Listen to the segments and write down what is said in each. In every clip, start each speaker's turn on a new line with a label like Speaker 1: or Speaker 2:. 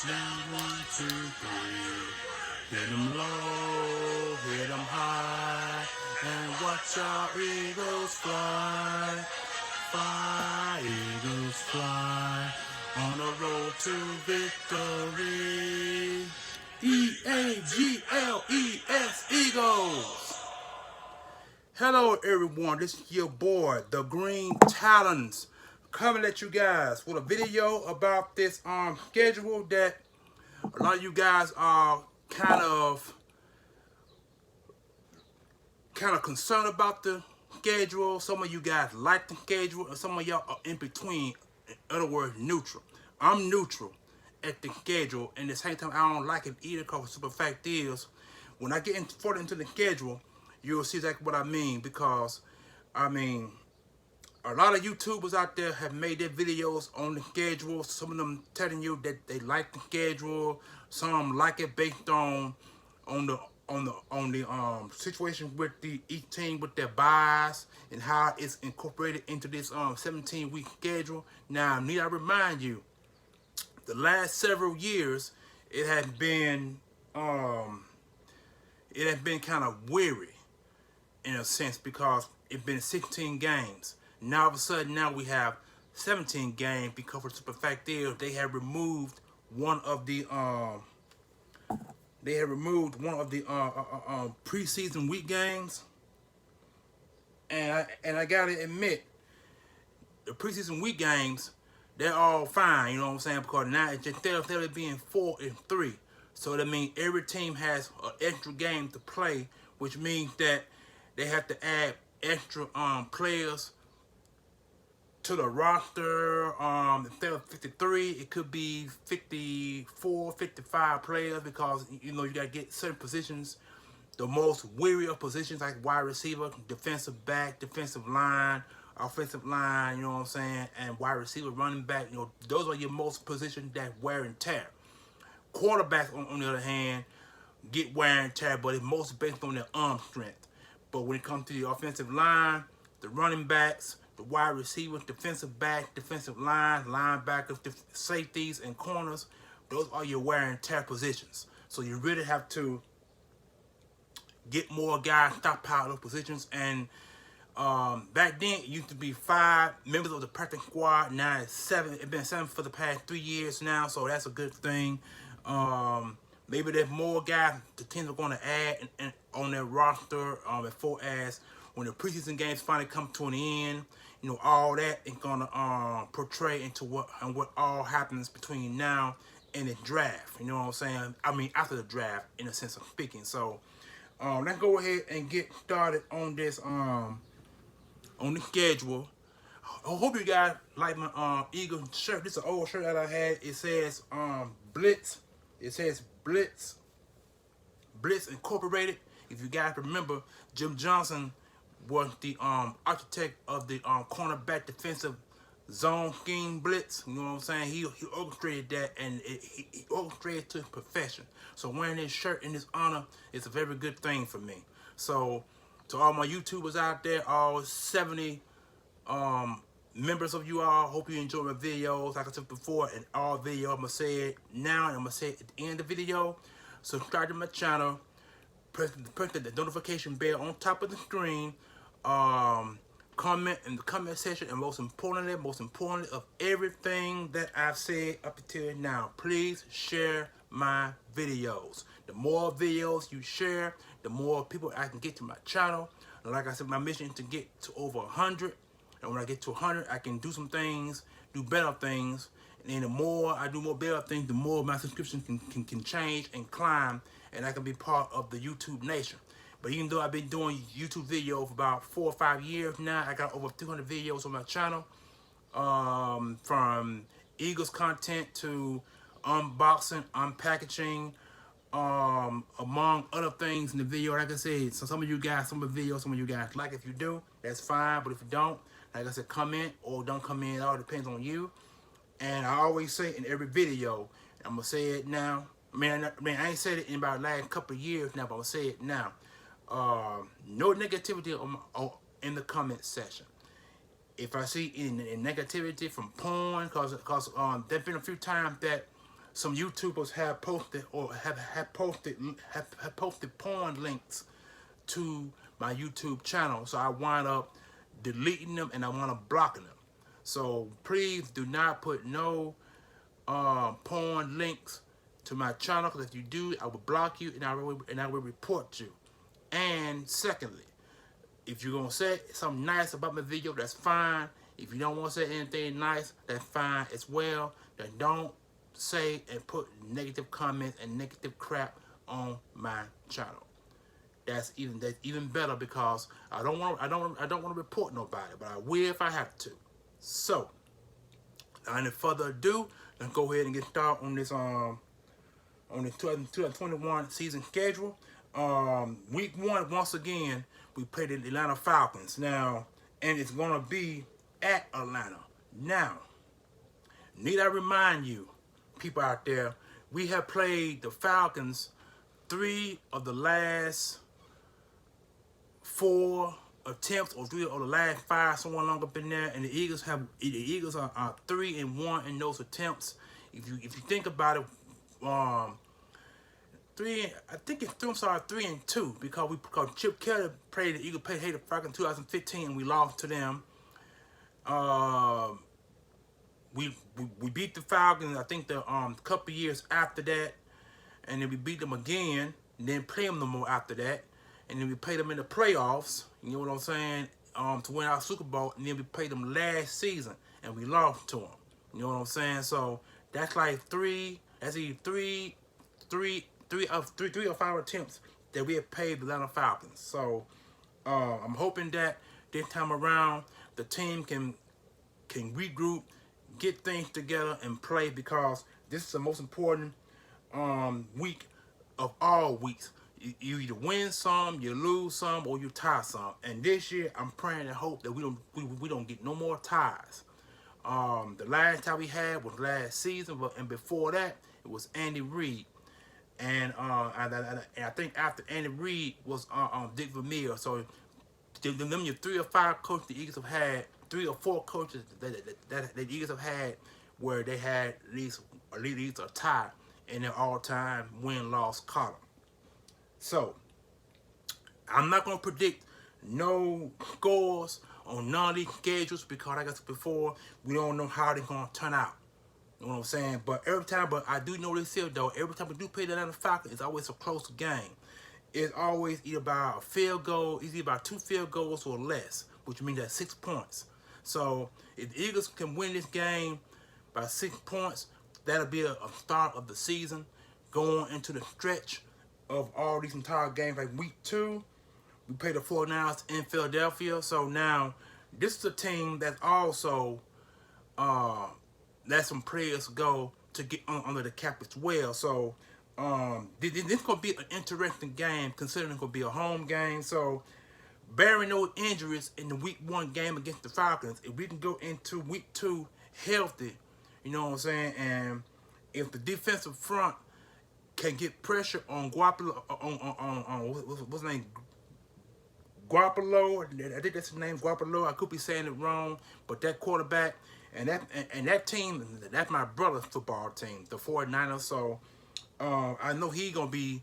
Speaker 1: Now 1, 2, 3. Hit 'em low, hit 'em high, and watch our eagles fly. Fly, eagles fly, on the road to victory. Eagles, Eagles. Hello everyone, this is your boy, the Green Talons, coming at you guys with a video about this schedule that a lot of you guys are kind of concerned about the schedule. Some of you guys like the schedule, and some of y'all are in between. In other words, neutral. I'm neutral at the schedule, and at the same time, I don't like it either. Because the super fact is, when I get further into the schedule, you'll see exactly what I mean. Because I mean, a lot of YouTubers out there have made their videos on the schedule. Some of them telling you that they like the schedule. Some like it based on the situation with each team with their buys and how it's incorporated into this 17-week schedule. Now, need I remind you, the last several years it has been kind of weary in a sense, because it's been 16 games. Now all of a sudden now we have 17 games, because the super fact is they have removed one of the preseason week games, and I gotta admit, the preseason week games, they're all fine. You know what I'm saying? Because now it's just instead of being 4 and 3, so that means every team has an extra game to play, which means that they have to add extra players to the roster. Instead of 53, it could be 54, 55 players, because you know you gotta get certain positions, the most weary of positions, like wide receiver, defensive back, defensive line, offensive line, you know what I'm saying, and wide receiver, running back. You know, those are your most positions that wear and tear. Quarterbacks, on the other hand, get wear and tear, but it's most based on their arm strength. But when it comes to the offensive line, the running backs, the wide receivers, defensive back, defensive line, linebackers, safeties, and corners, those are your wear and tear positions. So you really have to get more guys, stockpile those positions. And back then, it used to be 5 members of the practice squad. Now it's 7. It's been 7 for the past 3 years now, so that's a good thing. Maybe there's more guys the teams are going to add on their roster, as far as when the preseason games finally come to an end. You know, all that is going to portray into what all happens between now and the draft. You know what I'm saying? I mean, after the draft, in a sense of speaking. So let's go ahead and get started on this on the schedule. I hope you guys like my Eagle shirt. This is an old shirt that I had. It says Blitz. It says Blitz Incorporated. If you guys remember, Jim Johnson was the architect of the cornerback defensive zone scheme blitz. You know what I'm saying? He orchestrated that, and he orchestrated to perfection. So wearing this shirt in his honor is a very good thing for me. So to all my YouTubers out there, all 70 members of you all, hope you enjoy my videos. Like I said before, in all videos, I'm gonna say it now and I'm gonna say it at the end of the video. Subscribe to my channel, press the notification bell on top of the screen, comment in the comment section, and most importantly of everything that I've said up until now, please share my videos. The more videos you share, the more people I can get to my channel. And like I said, my mission is to get to over 100. And when I get to 100, I can do some things, do better things. And then the more I do more better things, the more my subscription can change and climb, and I can be part of the YouTube nation. But even though I've been doing YouTube videos for about 4 or 5 years now, I got over 200 videos on my channel, from Eagles content to unboxing, unpackaging, among other things in the video. Like I said, so some of you guys, some of the videos, some of you guys like. If you do, that's fine. But if you don't, like I said, comment or don't comment. It all depends on you. And I always say in every video, I'm gonna say it now. I ain't said it in about the last couple of years now, but I'm gonna say it now. No negativity in the comment section. If I see any negativity from porn, cause there's been a few times that some YouTubers have posted or have posted porn links to my YouTube channel. So I wind up deleting them and I wind up blocking them. So please do not put no porn links to my channel, because if you do, I will block you and I will report you. And secondly, if you're gonna say something nice about my video, that's fine. If you don't want to say anything nice, that's fine as well. Then don't say and put negative comments and negative crap on my channel. That's even better, because I don't want to report nobody, but I will if I have to. So, without any further ado, let's go ahead and get started on this on the 2021 season schedule. Week 1, once again, we play the Atlanta Falcons now, and it's gonna be at Atlanta. Now, need I remind you, people out there, we have played the Falcons 3 of the last 4 attempts, or 3 of the last 5, somewhere along up in there, and the Eagles are 3-1 in those attempts. If you think about it, 3-2, because Chip Kelly played the Eagles, played the Falcons in 2015, and we lost to them. We beat the Falcons, I think, the couple years after that, and then we beat them again, and then play them no more after that, and then we played them in the playoffs. You know what I'm saying? To win our Super Bowl, and then we played them last season, and we lost to them. You know what I'm saying? So that's like 3 or 5 attempts that we have played the Atlanta Falcons. So I'm hoping that this time around the team can regroup, get things together, and play, because this is the most important week of all weeks. You either win some, you lose some, or you tie some. And this year, I'm praying and hope that we don't get no more ties. The last tie we had was last season, and before that, it was Andy Reid. And I think after Andy Reid was Dick Vermeer. So them your 3 or 5 coaches the Eagles have had, 3 or 4 coaches that the Eagles have had, where they had at least a tie in their all-time win-loss column. So I'm not gonna predict no scores on none of these schedules, because like I said before, we don't know how they're gonna turn out. You know what I'm saying? But I do know this here though, every time we do play the Atlanta Falcons, it's always a close game. It's always either by a field goal, either by 2 field goals or less, which means that's 6 points. So if the Eagles can win this game by 6 points, that'll be a start of the season, going into the stretch of all these entire games. Like week 2, we played the 49ers in Philadelphia. So now this is a team that also let some players go to get under the cap as well. So this is going to be an interesting game, considering it's going to be a home game. So bearing those injuries in the week 1 game against the Falcons, if we can go into week 2 healthy, you know what I'm saying, and if the defensive front can get pressure on Garoppolo, what's his name? Garoppolo, I think that's his name, Garoppolo. I could be saying it wrong, but that quarterback and that team, that's my brother's football team, the 49ers. So I know he's gonna be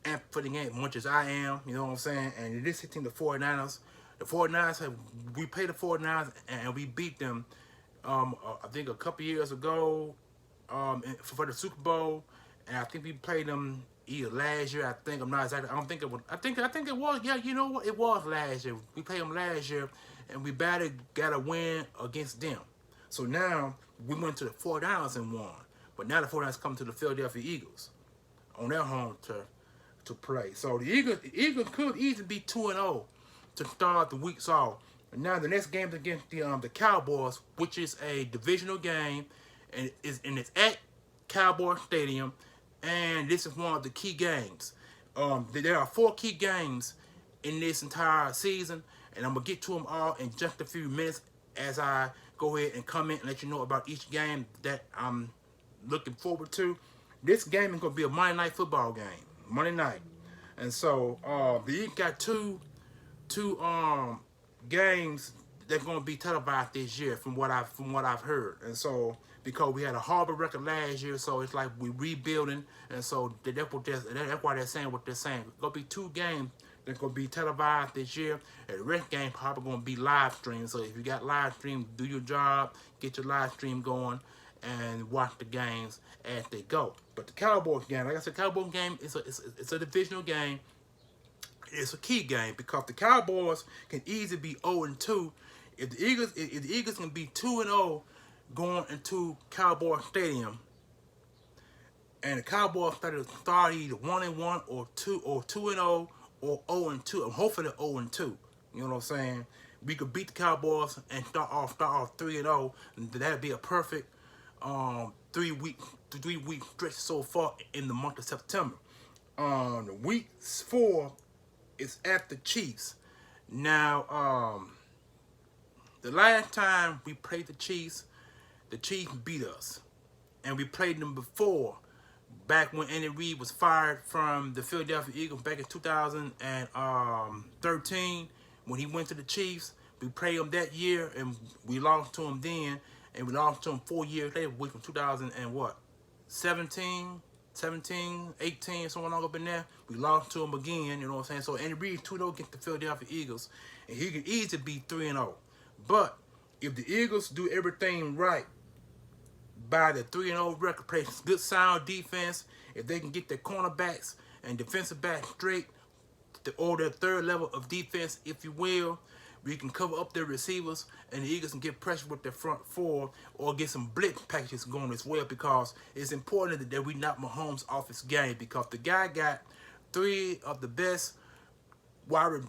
Speaker 1: amped for the game as much as I am. You know what I'm saying? And this team, the 49ers. The 49ers we played the 49ers and we beat them. I think a couple years ago for the Super Bowl. And I think we played them either last year. I think, I'm not exactly. I don't think it was. I think it was. Yeah, you know what? It was last year. We played them last year, and we badly got a win against them. So now we went to the 49ers and won. But now the 49ers come to the Philadelphia Eagles on their home to play. So the Eagles could easily be 2-0 to start the weeks off. And now the next game is against the Cowboys, which is a divisional game, and it's at Cowboy Stadium. And this is one of the key games. There are 4 key games in this entire season, and I'm going to get to them all in just a few minutes as I go ahead and comment and let you know about each game that I'm looking forward to. This game is going to be a Monday Night Football game, Monday night. And so the Eagles got two games that's going to be televised this year, from what I've heard. And so because we had a horrible record last year, so it's like we rebuilding, and so that's why they're saying what they're saying. It's gonna be 2 games that's gonna be televised this year, and the rest game probably gonna be live streamed. So if you got live stream, do your job, get your live stream going, and watch the games as they go. But the Cowboys game, like I said, Cowboys game is it's a divisional game. It's a key game because the Cowboys can easily be 0-2. If the Eagles can be 2-0 going into Cowboy Stadium, and the Cowboys start either 1-1 or 2-0 or 0-2. I'm hopefully 0-2. You know what I'm saying? We could beat the Cowboys and start off 3-0, and that'd be a perfect 3-week stretch so far in the month of September. Week 4 is at the Chiefs. Now, the last time we played the Chiefs beat us. And we played them before, back when Andy Reid was fired from the Philadelphia Eagles back in 2013. When he went to the Chiefs, we played them that year, and we lost to them then. And we lost to them 4 years later, which from 2017, 18, somewhere along up in there. We lost to them again, you know what I'm saying? So Andy Reid 2-0 against the Philadelphia Eagles, and he could easily be 3-0. But if the Eagles do everything right by the 3-0 record, play good sound defense, if they can get their cornerbacks and defensive backs straight, or their third level of defense, if you will, we can cover up their receivers, and the Eagles can get pressure with their front 4 or get some blitz packages going as well, because it's important that we knock Mahomes off his game, because the guy got 2 of the best wide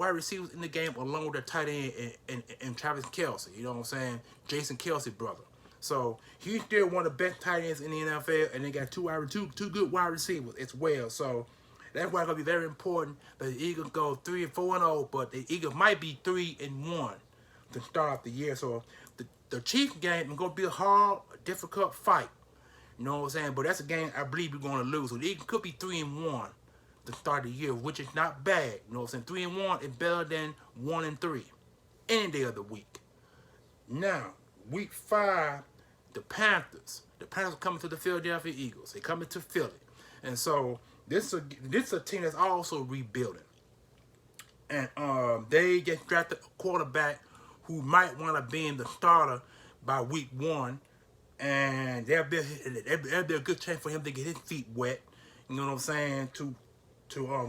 Speaker 1: receivers in the game, along with their tight end and Travis Kelce. You know what I'm saying? Jason Kelce brother. So he's still one of the best tight ends in the NFL, and they got two good wide receivers as well. So that's why it's gonna be very important that the Eagles go 3-4-0, but the Eagles might be 3-1 to start off the year. So the Chiefs game is gonna be a hard, difficult fight. You know what I'm saying? But that's a game I believe we're gonna lose. So the Eagles could be 3-1 to start the year, which is not bad. You know what I'm saying? 3-1 is better than 1-3 any day of the week. Now, week 5, the Panthers. The Panthers are coming to the Philadelphia Eagles. They're coming to Philly. And so this is a team that's also rebuilding. And they just drafted a quarterback who might want to be in the starter by week 1. And there'll be a good chance for him to get his feet wet. You know what I'm saying? To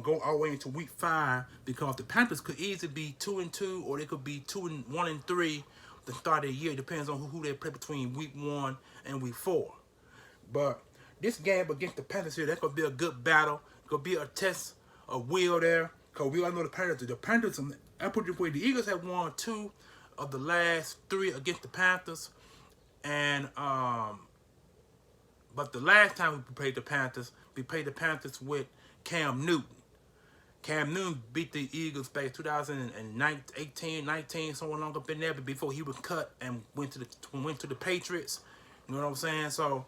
Speaker 1: go all the way into week 5, because the Panthers could easily be 2-2, or they could be 1-3 the start of the year. It depends on who they play between week 1 and week 4. But this game against the Panthers here, that's gonna be a good battle. It's gonna be a test of will there, because we all know the Panthers. The Panthers, I put it this way: the Eagles have won 2 of the last 3 against the Panthers, and but the last time we played the Panthers with Cam Newton. Cam Newton beat the Eagles back in 2018, 19, somewhere along up in there, but before he was cut and went to the Patriots. You know what I'm saying? So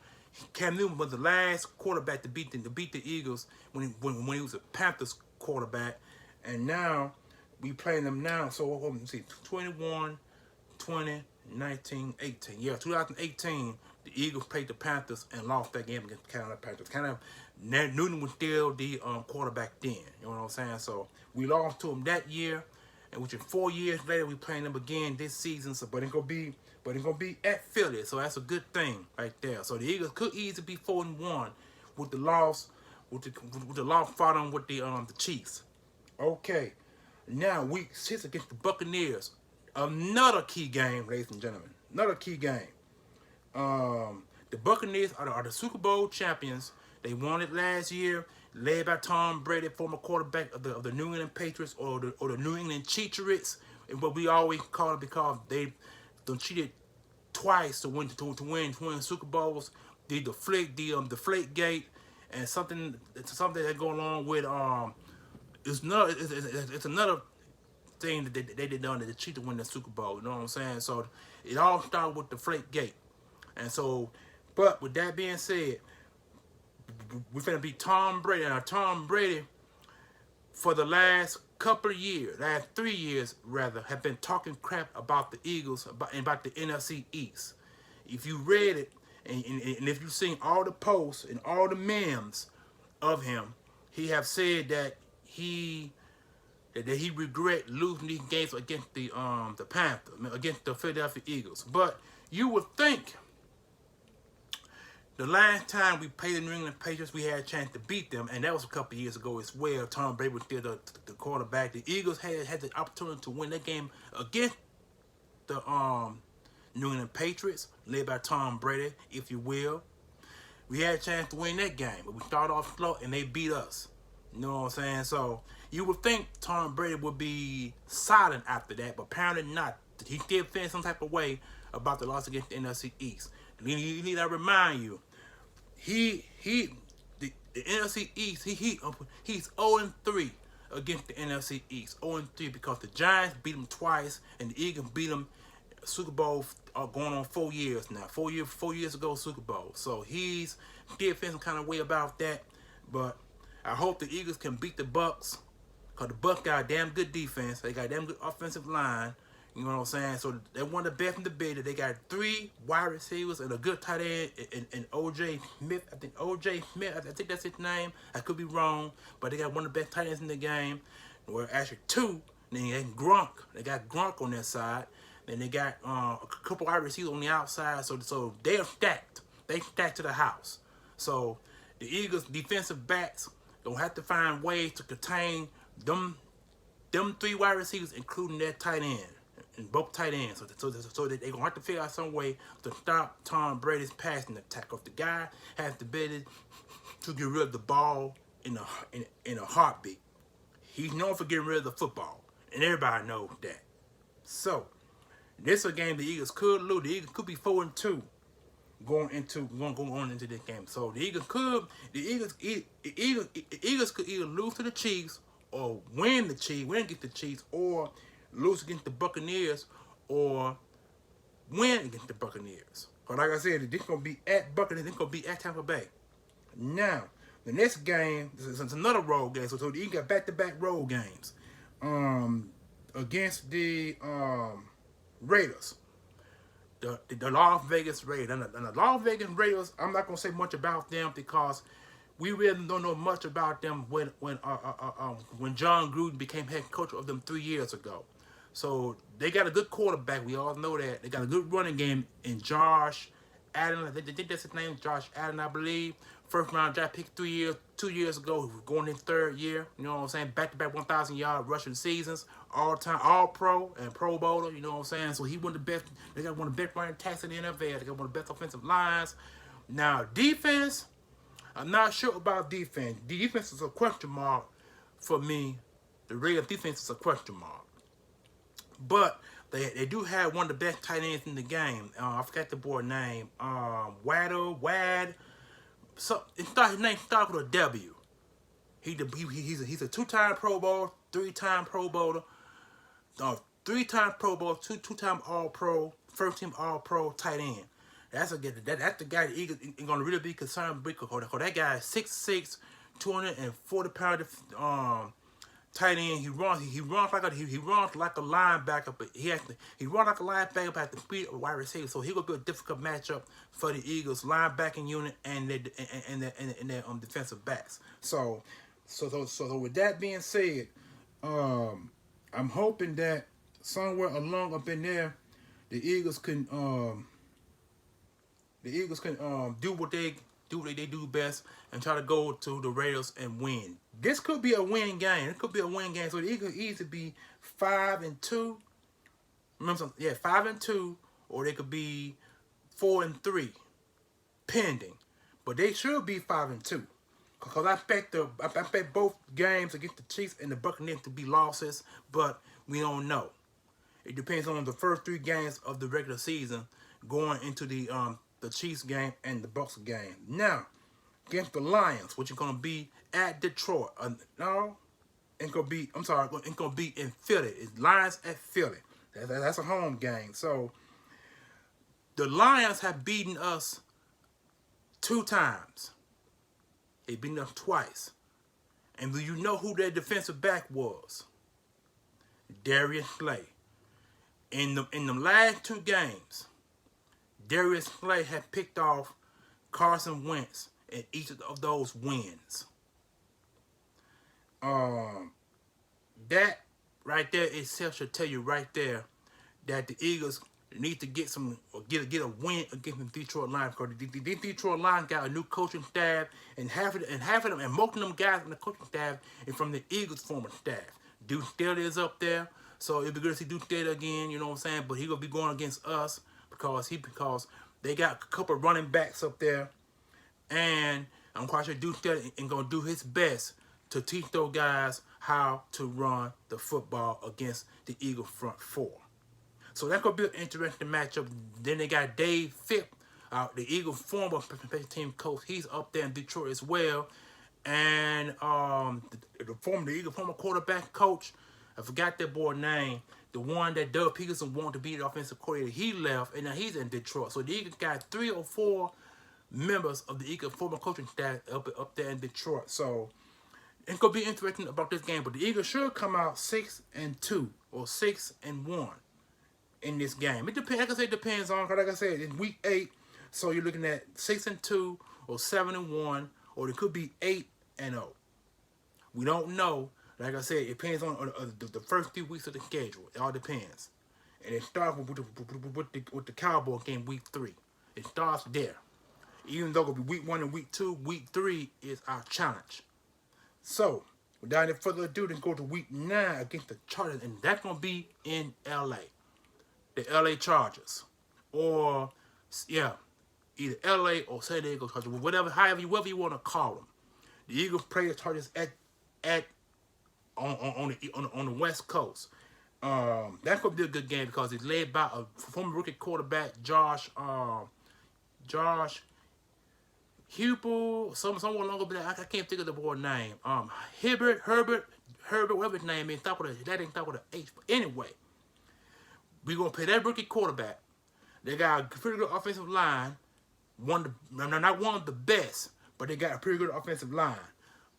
Speaker 1: Cam Newton was the last quarterback to beat the Eagles when he was a Panthers quarterback, and now we playing them now. So let me see, 21, 20, 19, 18. Yeah, 2018, the Eagles played the Panthers and lost that game against the Carolina Panthers. Newton was still the quarterback then. You know what I'm saying? So we lost to him that year, and which is 4 years later we playing them again this season. So but it's gonna be at Philly. So that's a good thing right there. So the Eagles could easily be 4-1 with the loss with the loss following with the Chiefs. Okay, now week 6 against the Buccaneers. Another key game, ladies and gentlemen. Another key game. The Buccaneers are the Super Bowl champions. They won it last year, led by Tom Brady, former quarterback of the New England Patriots, or the New England Cheaterets, and what we always call it, because they cheated twice to win Super Bowls. The Deflate Gate, and something that go along with it's another thing that they did done that cheated to win the Super Bowl. You know what I'm saying? So it all started with the Deflate Gate, and so, but with that being said, we're finna be Tom Brady. Now, Tom Brady, for the last couple of years, last 3 years rather, have been talking crap about the Eagles, about the NFC East. if you read it, and if you've seen all the posts and all the memes of him, he have said that he regret losing these games against the Panthers, against the Philadelphia Eagles. But you would think the last time we played the New England Patriots, we had a chance to beat them, and that was a couple years ago as well. Tom Brady was still the quarterback. The Eagles had the opportunity to win that game against the New England Patriots, led by Tom Brady, if you will. We had a chance to win that game, but we started off slow, and they beat us. You know what I'm saying? So you would think Tom Brady would be silent after that, but apparently not. He did feel some type of way about the loss against the NFC East. And you need to remind you, the NFC East, he's 0-3 against the NFC East. 0-3 because the Giants beat him twice, and the Eagles beat him Super Bowl going on 4 years now. 4 years ago, Super Bowl. So he's did feel some kind of way about that, but I hope the Eagles can beat the Bucks, because the Bucks got a damn good defense. They got a damn good offensive line. You know what I'm saying? So they won the best in the bid. They got 3 wide receivers and a good tight end and O.J. Smith. I think O.J. Smith, I think that's his name. I could be wrong, but they got one of the best tight ends in the game. Well, actually 2. Then they got Gronk. They got Gronk on their side. Then they got a couple wide receivers on the outside. So they're stacked. They stacked to the house. So the Eagles' defensive backs don't have to find ways to contain them 3 wide receivers, including their tight end, and both tight ends. So they're going to have to figure out some way to stop Tom Brady's passing attack. If the guy has the ability to get rid of the ball in a heartbeat, he's known for getting rid of the football, and everybody knows that. So this is a game the Eagles could lose. The Eagles could be 4-2 going into this game. So the Eagles could either lose to the Chiefs or win against the Chiefs, or lose against the Buccaneers, or win against the Buccaneers. But like I said, this is gonna be at Buccaneers. This is gonna be at Tampa Bay. Now the next game is another road game. So the Eagles got back-to-back road games against the Raiders. The Las Vegas Raiders. And the Las Vegas Raiders, I'm not going to say much about them because we really don't know much about them when John Gruden became head coach of them 3 years ago. So they got a good quarterback. We all know that. They got a good running game in Josh Allen. I think that's his name, Josh Allen, I believe. First round draft pick 2 years ago, going in 3rd year. You know what I'm saying? Back-to-back 1,000-yard rushing seasons, all-time, all-pro and Pro Bowler. You know what I'm saying? So he one of the best. They got one of the best running attacks in the NFL. They got one of the best offensive lines. Now defense, I'm not sure about defense. The defense is a question mark for me. The Raiders defense is a question mark, but they do have one of the best tight ends in the game. I forgot the boy's name. Wad. So his name starts with a W. He's a 2-time Pro Bowler, 3-time Pro Bowler, 3-time Pro Bowler, two-time All-Pro, first-team All-Pro tight end. That's the guy the Eagles are gonna really be concerned with, because that guy is 6'6", 240-pound tight end. He runs like a linebacker, but he runs like a linebacker, but has the speed of a wide receiver. So he will be a difficult matchup for the Eagles linebacking unit and their defensive backs. So with that being said, I'm hoping that somewhere along up in there, the Eagles can do what they do best and try to go to the Raiders and win. This could be a win game. It could be a win game. So the Eagles either be 5-2. Remember, 5-2, or they could be 4-3, pending. But they should be 5-2, because I expect both games against the Chiefs and the Buccaneers to be losses, but we don't know. It depends on the first 3 games of the regular season going into the Chiefs game and the Bucs game. Now, against the Lions, which is going to be at Detroit. It's going to be in Philly. It's Lions at Philly. That's a home game. So, the Lions have beaten us 2 times. They've beaten us twice. And do you know who their defensive back was? Darius Slay. In the last 2 games, Darius Slay had picked off Carson Wentz in each of those wins. That right there itself should tell you right there that the Eagles need to get some or get a win against the Detroit Lions, because the Detroit Lions got a new coaching staff, and half of them and most of them guys on the coaching staff is from the Eagles former staff. Duke Staley is up there, so it'd be good to see Duke Staley again. You know what I'm saying? But he gonna be going against us because they got a couple of running backs up there, and I'm quite sure Duke Staley is gonna do his best to teach those guys how to run the football against the Eagle front four. So that's going to be an interesting matchup. Then they got Dave Phipp, the Eagle former special team coach. He's up there in Detroit as well. And the Eagle former quarterback coach, I forgot that boy's name, the one that Doug Peterson wanted to be the offensive coordinator. He left, and now he's in Detroit. So the Eagles got 3 or 4 members of the Eagle former coaching staff up there in Detroit. So it's going to be interesting about this game. But the Eagles should come out 6-2 or 6-1. In this game, it depends. Like I said, it depends on. Like I said, in week 8, so you're looking at 6-2 or 7-1, or it could be 8-0. We don't know. Like I said, it depends on the first 3 weeks of the schedule. It all depends, and it starts with the Cowboy game week 3. It starts there. Even though it'll be week 1 and week 2, week 3 is our challenge. So, without any further ado, then go to week 9 against the Chargers, and that's gonna be in LA. The LA Chargers, or either LA or San Diego Chargers, however you want to call them. The Eagles play the Chargers on the West Coast. That's gonna be a good game because it's led by a former rookie quarterback, Josh Hubel, someone longer, but I can't think of the boy's name. Herbert, whatever his name is. That ain't start with an H. But anyway. We're going to play that rookie quarterback. They got a pretty good offensive line. Not one of the best, but they got a pretty good offensive line.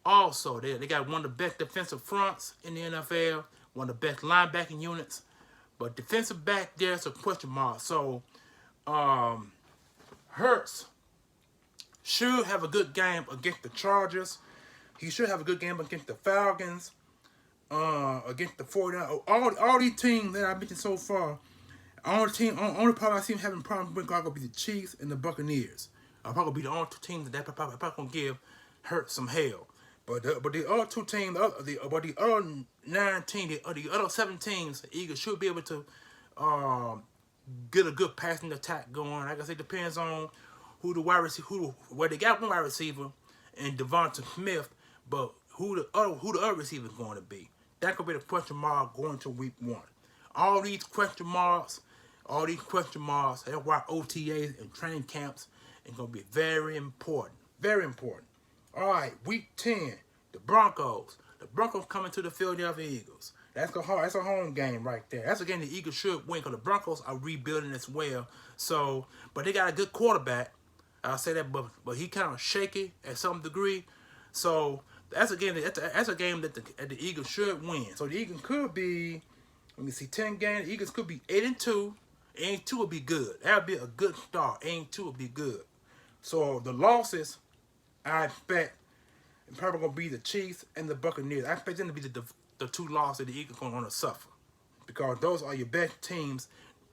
Speaker 1: Also, they got one of the best defensive fronts in the NFL, one of the best linebacking units. But defensive back, there's a question mark. So, Hurts should have a good game against the Chargers. He should have a good game against the Falcons. Against the 49ers, all these teams that I mentioned so far, only problem I see him having problems with are going to be the Chiefs and the Buccaneers. I'll probably be the only 2 teams that probably going to give Hurt some hell. But the other 2 teams, the other 9 teams, the other 7 teams, the Eagles should be able to get a good passing attack going. Like I said, it depends on who the wide receiver, where they got one wide receiver and Devonta Smith, but who the other receiver is going to be. That could be the question mark going to week 1. All these question marks, that's why OTAs and training camps is going to be very important. Very important. All right, week 10, the Broncos. The Broncos coming to the Philadelphia Eagles. That's a home game right there. That's a game the Eagles should win because the Broncos are rebuilding as well. So, but they got a good quarterback. I'll say that, but he kind of shaky at some degree. So, that's a game that the Eagles should win. So the Eagles could be, 10 games. The Eagles could be 8-2. 8-2 would be good. That would be a good start. 8-2 would be good. So the losses, I expect, probably going to be the Chiefs and the Buccaneers. I expect them to be the 2 losses that the Eagles are going to suffer, because those are your best teams.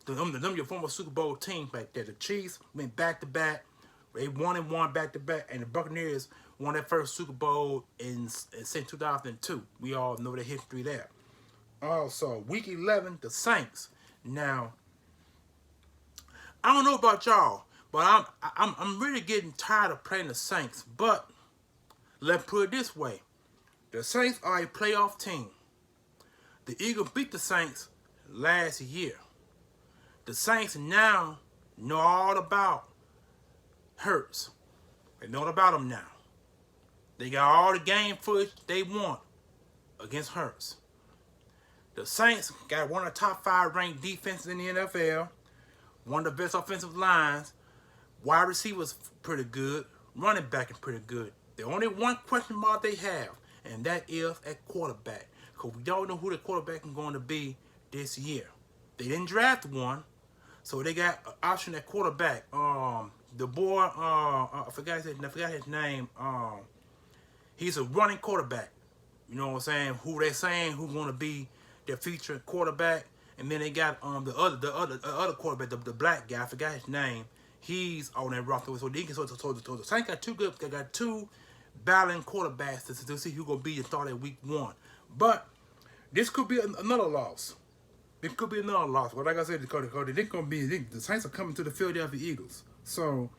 Speaker 1: Them your former Super Bowl teams back there. The Chiefs went back-to-back. They won back-to-back, and the Buccaneers won their first Super Bowl in 2002. We all know the history there. Also, week 11, the Saints. Now, I don't know about y'all, but I'm really getting tired of playing the Saints. But let's put it this way: the Saints are a playoff team. The Eagles beat the Saints last year. The Saints now know all about Hurts. They know about him now. They got all the game footage they want against Hurts. The Saints got one of the top 5 ranked defenses in the NFL, one of the best offensive lines, wide receivers pretty good, running back is pretty good. The only one question mark they have, and that is at quarterback, because we don't know who the quarterback is going to be this year. They didn't draft one, So they got an option at quarterback. The boy, I forgot his name. He's a running quarterback. You know what I'm saying? Who they saying who's going to be their future quarterback? And then they got the other quarterback, the black guy. I forgot his name. He's on that roster. So the Saints got two good. They got two battling quarterbacks to see who's gonna be the starter at week 1. But this could be another loss. It could be another loss. But like I said, the Saints are coming to the Philadelphia Eagles. So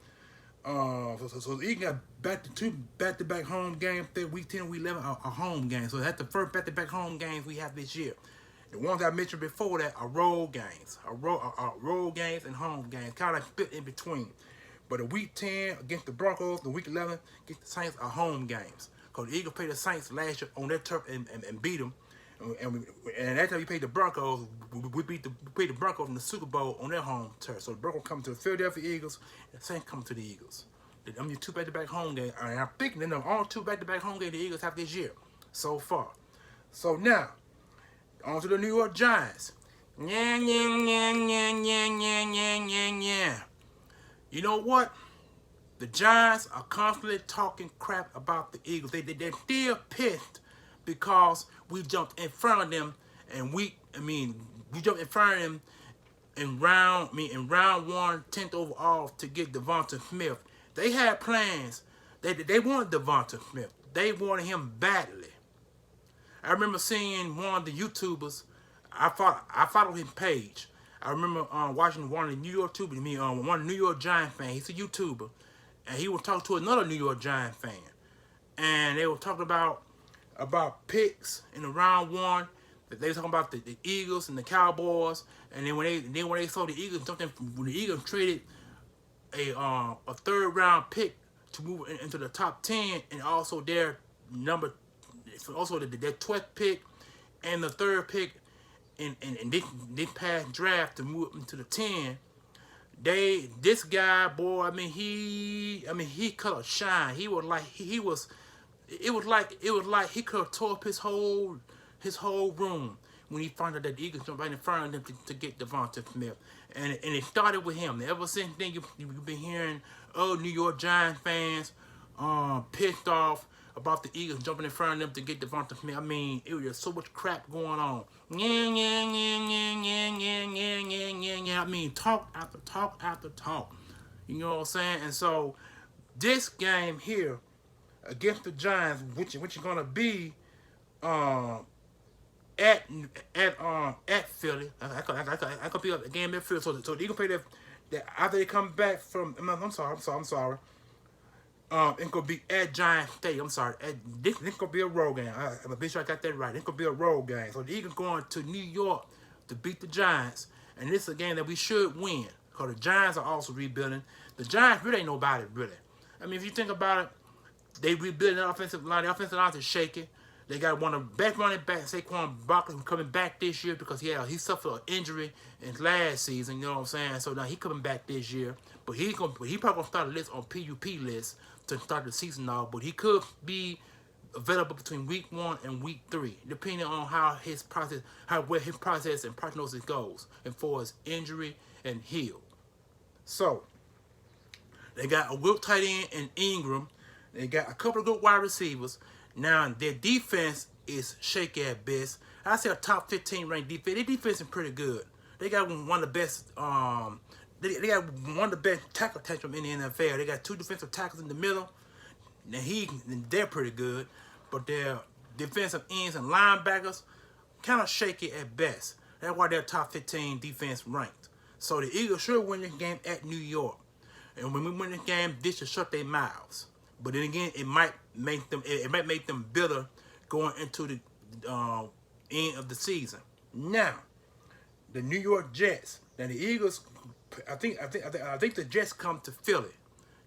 Speaker 1: the Eagles got two back-to-back home games. Week 10, week 11 are home games. So that's the first back-to-back home games we have this year. The ones I mentioned before that are road games, road games and home games, kind of like split in between. But the week 10 against the Broncos, the week 11 against the Saints are home games. Because the Eagles played the Saints last year on their turf and beat them. And that time we played the Broncos, we played the Broncos in the Super Bowl on their home turf. So the Broncos come to the Philadelphia Eagles, and the Saints come to the Eagles. I mean, two back-to-back home games. And I'm thinking they're the only two back-to-back home games the Eagles have this year so far. So now, on to the New York Giants. Yeah. You know what? The Giants are constantly talking crap about the Eagles. They're still pissed because we jumped in front of them, and we jumped in front of them in round 1, 10th overall to get Devonta Smith. They had plans. They wanted Devonta Smith. They wanted him badly. I remember seeing one of the YouTubers. I followed his page. I remember watching one of the New York YouTubers. One New York Giant fan. He's a YouTuber, and he was talking to another New York Giant fan, and they were talking about picks in the round 1. They were talking about the Eagles and the Cowboys, and then when they saw the Eagles, when the Eagles traded a third round pick to move into the top 10, and also their their 12th pick and the third pick in this past draft to move into the 10. This guy, boy, he could have shined. It was like he could have tore up his whole room when he found out that the Eagles jumped right in front of them to get Devonta Smith. And it started with him. Ever since then, you've been hearing New York Giants fans pissed off about the Eagles jumping in front of them to get Devonta Smith. I mean, it was just so much crap going on. I mean, talk after talk after talk. You know what I'm saying? And so, this game here against the Giants, which is gonna be at Philly. I could be a game at Philly. So the Eagles play that after they come back from. I'm sorry. It could be at Giant Stadium. I'm sorry. This could be a road game. I'm pretty sure I got that right. It could be a road game. So the Eagles going to New York to beat the Giants, and this is a game that we should win because the Giants are also rebuilding. The Giants really ain't nobody really. I mean, if you think about it, they rebuilding the offensive line. The offensive line is shaky. They got one of the best running backs, Saquon Barkley, who's coming back this year because he suffered an injury in last season. You know what I'm saying? So now he coming back this year, but he probably gonna start a list on PUP list to start the season off. But he could be available between week 1 and week 3, depending on how his process and prognosis goes, and for his injury and heal. So they got a good tight end in Ingram. They got a couple of good wide receivers. Now, their defense is shaky at best. I say a top 15 ranked defense. Their defense is pretty good. They got one of the best. They got one of the best tackle tantrum in the NFL. They got 2 defensive tackles in the middle. Now they're pretty good, but their defensive ends and linebackers kind of shaky at best. That's why they're top 15 defense ranked. So the Eagles should win this game at New York. And when we win this game, this should shut their mouths. But then again, it might make them bitter going into the end of the season. Now, the New York Jets. Now the Eagles, I think the Jets come to Philly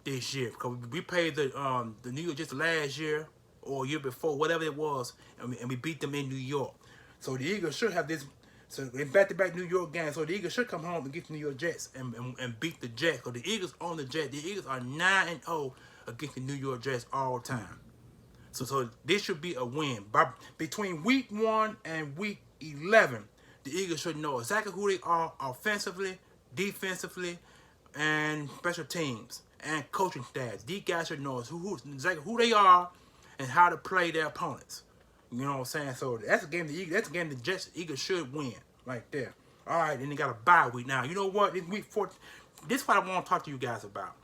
Speaker 1: this year because we played the New York Jets last year or year before, whatever it was, and we beat them in New York. So the Eagles should have this. So in back-to-back New York games, so the Eagles should come home and get the New York Jets and beat the Jets. Because the Eagles on the Jets, the Eagles are 9-0 against the New York Jets all time. So this should be a win. Between week 1 and week 11, the Eagles should know exactly who they are offensively, defensively, and special teams and coaching staffs. These guys should know exactly who they are and how to play their opponents. You know what I'm saying? So that's a game the Jets Eagles should win right there. All right, then they got a bye week now. You know what? This week 14. This is what I want to talk to you guys about.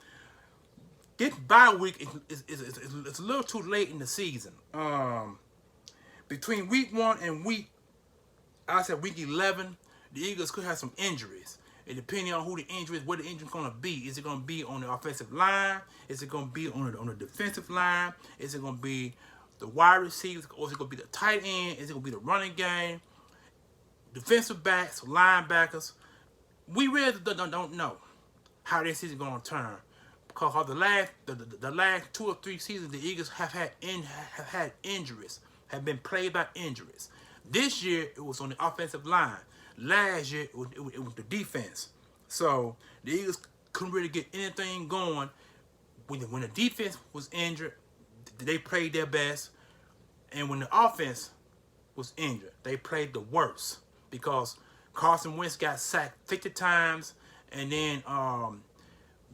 Speaker 1: This bye week is a little too late in the season. Between week 1 and week 11, the Eagles could have some injuries. And depending on who the injury is, where the injury is going to be. Is it going to be on the offensive line? Is it going to be on the defensive line? Is it going to be the wide receivers? Or is it going to be the tight end? Is it going to be the running game? Defensive backs, linebackers? We really don't know how this season is going to turn. Because the last 2 or 3 seasons, the Eagles have had injuries, have been plagued by injuries. This year, it was on the offensive line. Last year, it was the defense. So, the Eagles couldn't really get anything going. When the defense was injured, they played their best. And when the offense was injured, they played the worst. Because Carson Wentz got sacked 50 times. And then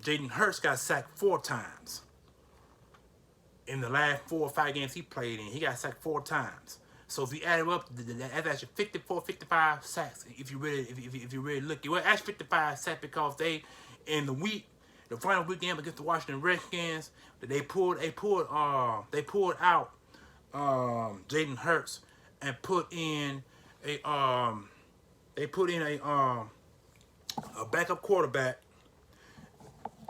Speaker 1: Jalen Hurts got sacked 4 times. In the last 4 or 5 games he played in, he got sacked 4 times. So if you add it up, that's actually 54, 55 sacks. If you really look, it was actually 55 sacks because they, in the final week game against the Washington Redskins, they pulled out Jalen Hurts and put in a backup quarterback,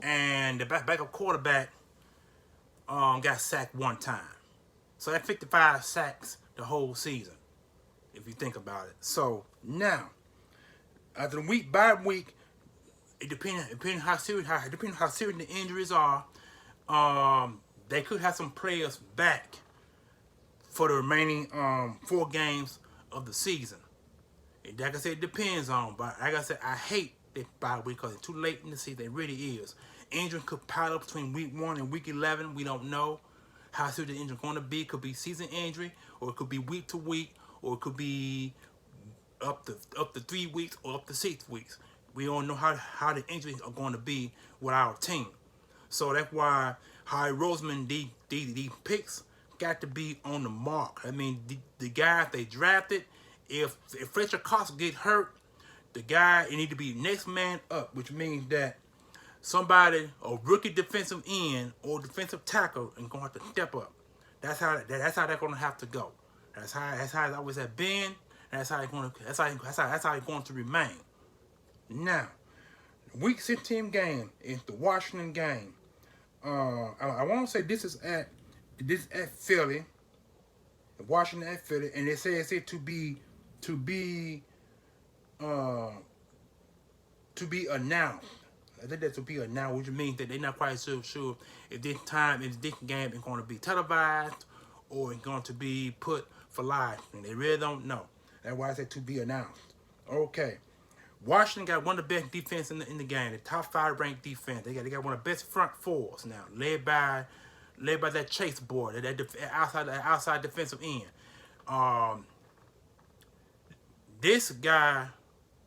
Speaker 1: and the backup quarterback got sacked 1 time. So that's 55 sacks the whole season, if you think about it. So now, after the bye week, it depending how serious the injuries are, they could have some players back for the remaining 4 games of the season. And like I said, it depends on. But like I said, I hate that bye week because it's too late in the season. It really is. Injury could pile up between week 1 and week 11. We don't know how serious the injury is going to be. It could be season injury, or it could be week to week, or it could be up to 3 weeks or up to 6 weeks. We don't know how the injuries are going to be with our team. So that's why Howie Roseman, these picks got to be on the mark. I mean, the guys they drafted, if Fletcher Cox get hurt, the guy, it need to be next man up, which means that somebody, a rookie defensive end or defensive tackle, is going to have to step up. That's how they're going to have to go. That's how it always has been. That's how it's going to remain. Now, week 16 game is the Washington game. I want to say this is at Philly, Washington at Philly, and it says it to be announced. I think that to be announced, which means that they're not quite so sure if this game is going to be televised or it's going to be put for live. And they really don't know. That's why I said to be announced. Okay. Washington got one of the best defense in the game. The top 5 ranked defense. They got one of the best front fours now, led by that Chase boy, that outside defensive end. This guy,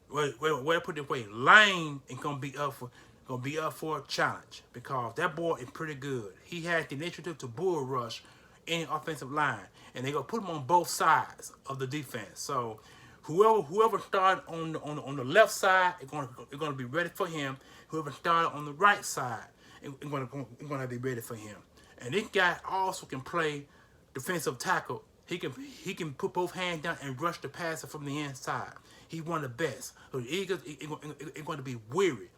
Speaker 1: well, I put it this way, Lane is gonna be up for a challenge because that boy is pretty good. He has the initiative to bull rush any offensive line, and they're gonna put him on both sides of the defense. So whoever started on the left side is gonna be ready for him. Whoever started on the right side is gonna be ready for him. And this guy also can play defensive tackle. He can put both hands down and rush the passer from the inside. He's one of the best. So the Eagles are going to be weary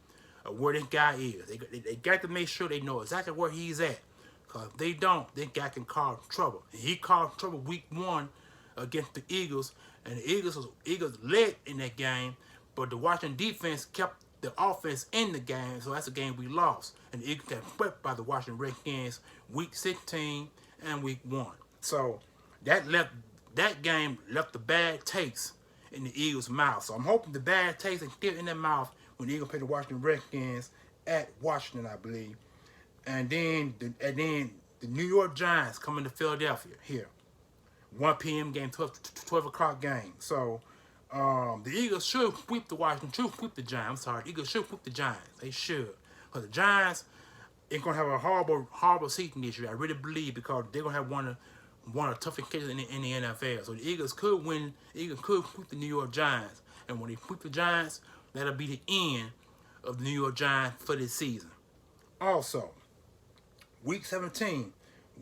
Speaker 1: of where this guy is. They got to make sure they know exactly where he's at. Because if they don't, this guy can cause trouble. And he caused trouble week 1 against the Eagles. And the Eagles led in that game. But the Washington defense kept the offense in the game. So that's a game we lost. And the Eagles got swept by the Washington Redskins week 16 and week 1. So that game left the bad taste in the Eagles' mouth. So I'm hoping the bad taste is still in their mouth when the Eagles play the Washington Redskins at Washington, I believe. And then the New York Giants coming to Philadelphia here. 1 p.m. game, 12 o'clock game. So The Eagles should sweep the Washington, should sweep the Giants. I'm sorry, Eagles should sweep the Giants. They should, because the Giants ain't gonna have a horrible season this year. I really believe, because they're gonna have one of the toughest cases in the NFL. So the Eagles could win. The Eagles could sweep the New York Giants, and when they sweep the Giants, that'll be the end of the New York Giants for this season. Also, Week 17,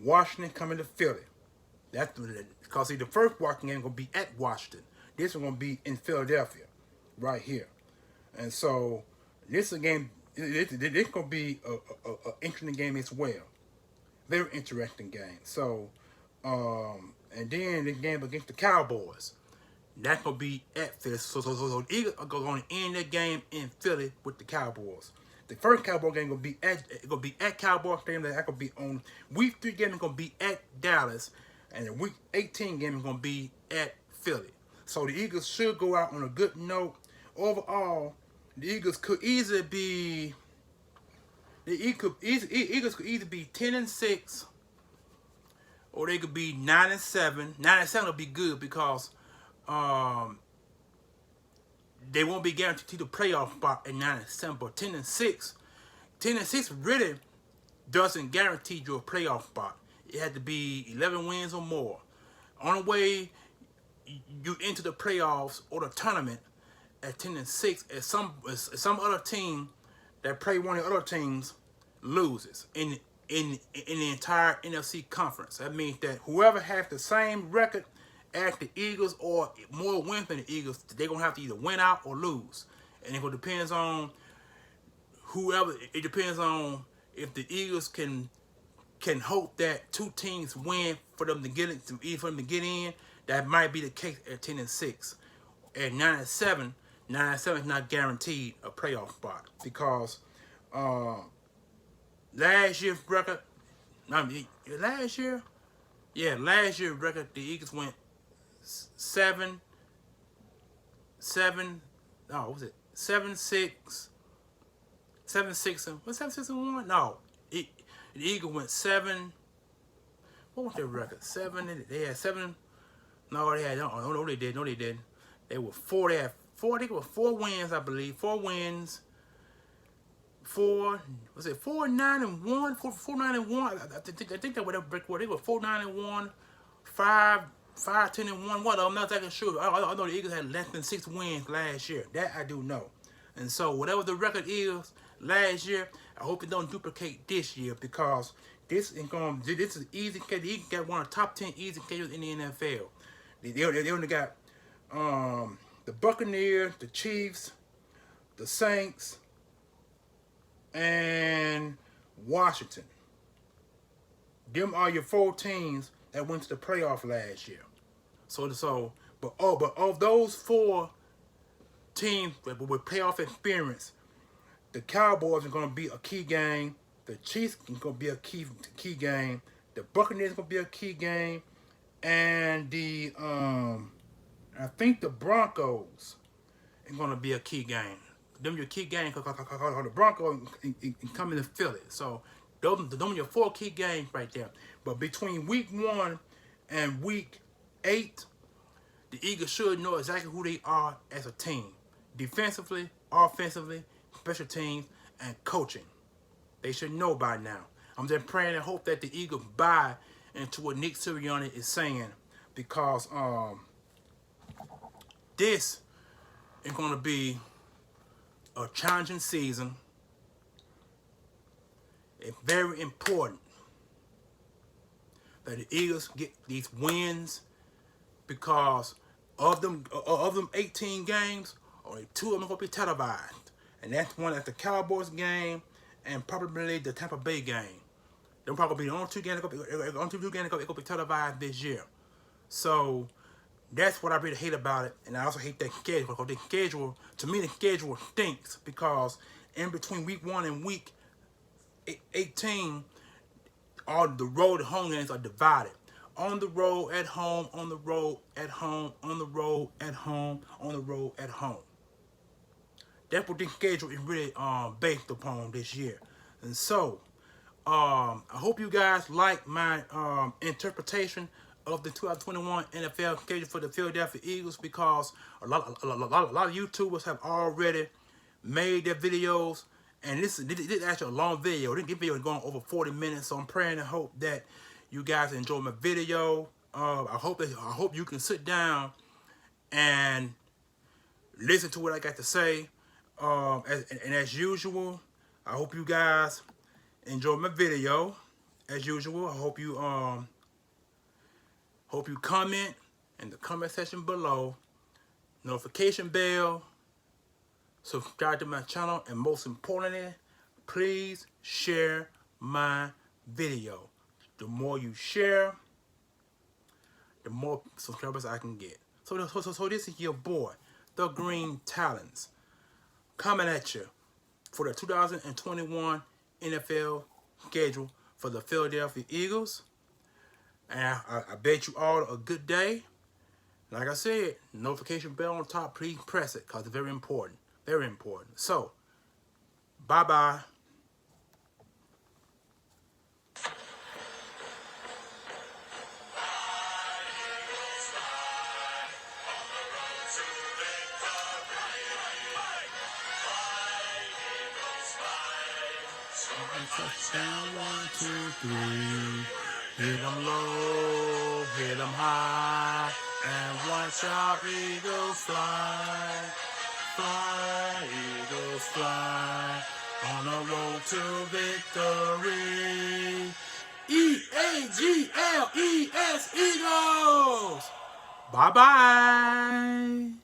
Speaker 1: Washington coming to Philly. That's because see, the first Washington game gonna be at Washington. This one gonna be in Philadelphia, right here. And so this is a game. This gonna be a interesting game as well. Very interesting game. So, and then the game against the Cowboys. That's gonna be at Philly. So the Eagles are gonna end that game in Philly with the Cowboys. The first Cowboy game gonna be at Cowboy Stadium. That's gonna be on Week 3 game. Is gonna be at Dallas, and the Week 18 game is gonna be at Philly. So the Eagles should go out on a good note. Overall, the Eagles could easily be. Eagles could either be 10-6, or they could be 9-7. 9-7 will be good because they won't be guaranteed the playoff spot at 9-7. But 10-6 really doesn't guarantee you a playoff spot. It had to be 11 wins or more. Only way you enter the playoffs or the tournament at 10-6 is some other team that play one of the other teams loses in the entire NFC conference. That means that whoever has the same record as the Eagles or more wins than the Eagles, they're gonna have to either win out or lose. And it depends on whoever. It depends on if the Eagles can hope that two teams win for them to get in. That might be the case at 10-6. At 9-7, 9-7 is not guaranteed a playoff spot because last year's record. Last year's record, the Eagles went 7-6. No, was it 7-6? 7-6 and what's 7-6-1? No, the Eagles went 7. What was their record? 7. They had 7. No, they had. No, they did. No, they didn't. They were 4. They had 4. They were 4 wins, I believe. 4 wins. 4. Was it 4-9-1? 4-9-1. I think that was their record. They were 4-9-1. 5-10-1. What? I'm not exactly sure. I know the Eagles had less than 6 wins last year. That I do know. And so whatever the record is last year, I hope it don't duplicate this year because this is easy. The Eagles got one of the top 10 easy schedules in the NFL. They only got the Buccaneers, the Chiefs, the Saints, and Washington. Them are your 4 teams that went to the playoff last year. But of those 4 teams with playoff experience, the Cowboys are going to be a key game. The Chiefs are going to be a key game. The Buccaneers are going to be a key game, and I think the Broncos are going to be a key game. Them your key games because the Broncos coming to Philly. So those are your 4 key games right there. But between week 1 and week 8, the Eagles should know exactly who they are as a team. Defensively, offensively, special teams, and coaching. They should know by now. I'm just praying and hope that the Eagles buy into what Nick Sirianni is saying because this is going to be a challenging season. It's very important that the Eagles get these wins because of them 18 games, only 2 of them are going to be televised. And that's one at the Cowboys game and probably the Tampa Bay game. They'll probably be the only 2 games that are going to be televised this year. So that's what I really hate about it. And I also hate that schedule because to me, the schedule stinks because in between week 1 and week 18, all the road and home games are divided. On the road, at home, on the road, at home, on the road, at home, on the road, at home. That's what this schedule is really based upon this year. And so, I hope you guys like my interpretation of the 2021 NFL schedule for the Philadelphia Eagles, because a lot of YouTubers have already made their videos, and this is actually a long video. This video is going over 40 minutes, so I'm praying and hope that you guys enjoy my video. I hope you can sit down and listen to what I got to say. And as usual, I hope you guys enjoy my video. As usual, I hope you comment in the comment section below, notification bell, subscribe to my channel, and most importantly, please share my video. The more you share, the more subscribers I can get. So this is your boy, The Green Talents, coming at you for the 2021 NFL schedule for the Philadelphia Eagles. And I bet you all a good day. Like I said, notification bell on top, please press it, because it's very important. Very important. So, bye-bye. Touchdown, 1, 2, 3. Hit 'em low, hit 'em high, and watch our Eagles fly. Fly, Eagles fly, on the road to victory. E-A-G-L-E-S, Eagles! Bye-bye!